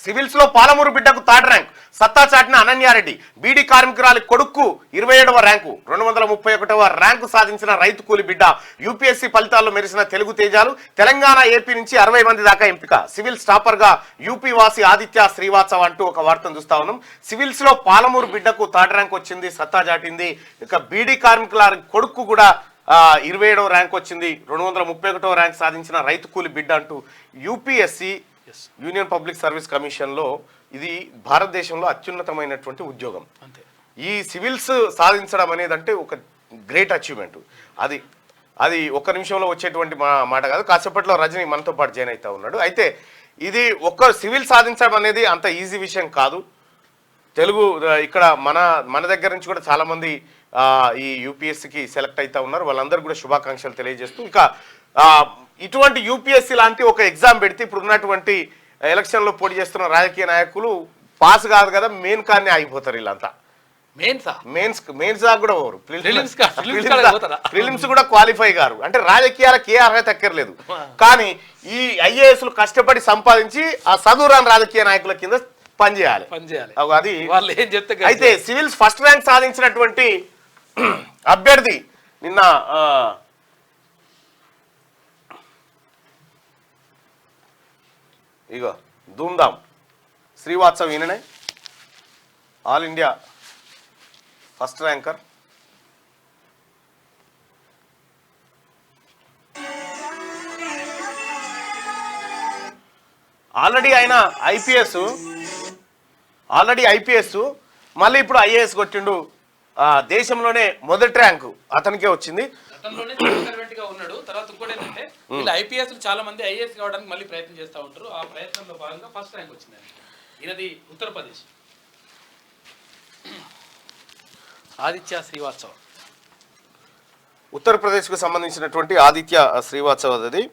Civils లో పాలమూరు బిడ్డకు third rank, సత్తా చాటిన అనన్యారెడ్డి. బీడీ కార్మికురాలి కొడుక్కు 27వ ర్యాంకు, 231వ ర్యాంకు సాధించిన రైతు కూలి బిడ్డ. యూపీఎస్సీ ఫలితాల్లో మెరిసిన తెలుగు తేజాలు. తెలంగాణ, ఏపీ నుంచి 60 మంది దాకా ఎంపిక. సివిల్ టాపర్ గా యూపీ వాసి ఆదిత్య శ్రీవాత్సవ్ అంటూ ఒక వార్తను చూస్తా ఉన్నాం. సివిల్స్ లో పాలమూరు బిడ్డకు థర్డ్ ర్యాంక్ వచ్చింది, సత్తా చాటింది. ఇక బీడీ కార్మికుల కొడుక్కు కూడా 27వ ర్యాంక్ వచ్చింది, 231వ ర్యాంక్ సాధించిన రైతు కూలి బిడ్డ అంటూ యూపీఎస్సీ యూనియన్ పబ్లిక్ సర్వీస్ కమిషన్లో ఇది భారతదేశంలో అత్యున్నతమైనటువంటి ఉద్యోగం. అంతే. ఈ సివిల్స్ సాధించడం అనేది అంటే ఒక గ్రేట్ అచీవ్మెంట్. అది ఒక్క నిమిషంలో వచ్చేటువంటి మాట కాదు. కాసేపట్లో రజనీ మనతో పాటు జాయిన్ అవుతా ఉన్నాడు. అయితే ఇది ఒక్క సివిల్ సాధించడం అనేది అంత ఈజీ విషయం కాదు. తెలుగు ఇక్కడ మన దగ్గర నుంచి కూడా చాలామంది ఈ యూపీఎస్సీకి సెలెక్ట్ అవుతా ఉన్నారు. వాళ్ళందరూ కూడా శుభాకాంక్షలు తెలియజేస్తూ, ఇక ఇటువంటి యూపీఎస్సీ లాంటి ఒక ఎగ్జామ్ పెడితే ఇప్పుడు ఉన్నటువంటి ఎలక్షన్లో పోటీ చేస్తున్న రాజకీయ నాయకులు పాస్ కాదు కదా, మెయిన్ కానీ ఆగిపోతారు. వీళ్ళంతా మెయిన్స్ దాకా కూడా పోరు, ప్రిలిమ్స్ కూడా క్వాలిఫై గారు. అంటే రాజకీయాలకు ఏ అర్హత ఎక్కర్లేదు. కానీ ఈ ఐఏఎస్లు కష్టపడి సంపాదించి ఆ చదువురాని రాజకీయ నాయకుల కింద పనిచేయాలి. అది అయితే సివిల్స్ ఫస్ట్ ర్యాంక్ సాధించినటువంటి అభ్యర్థి నిన్న ఇగో ధూమ్ధామ్ శ్రీవాత్సవ్, ఈయననే all India first ranker. Already ఆయన ఐపీఎస్ మళ్ళీ ఇప్పుడు ఐఏఎస్ కొట్టిండు. దేశంలోనే మొదటి ర్యాంకు అతనికే వచ్చింది. ఉన్నాడు. తర్వాత ఇంకోటి ఏంటంటే వీళ్ళు ఐపీఎస్ చాలా మంది ఐఏఎస్ కావడానికి మళ్ళీ ప్రయత్నం చేస్తూ ఉంటారు. ఆ ప్రయత్నంలో భాగంగా ఫస్ట్ ర్యాంక్ వచ్చింది. ఈయనది ఉత్తరప్రదేశ్. ఆదిత్య శ్రీవాత్సవ్, ఉత్తరప్రదేశ్కు సంబంధించినటువంటి ఆదిత్య శ్రీవాత్సవ్ అది.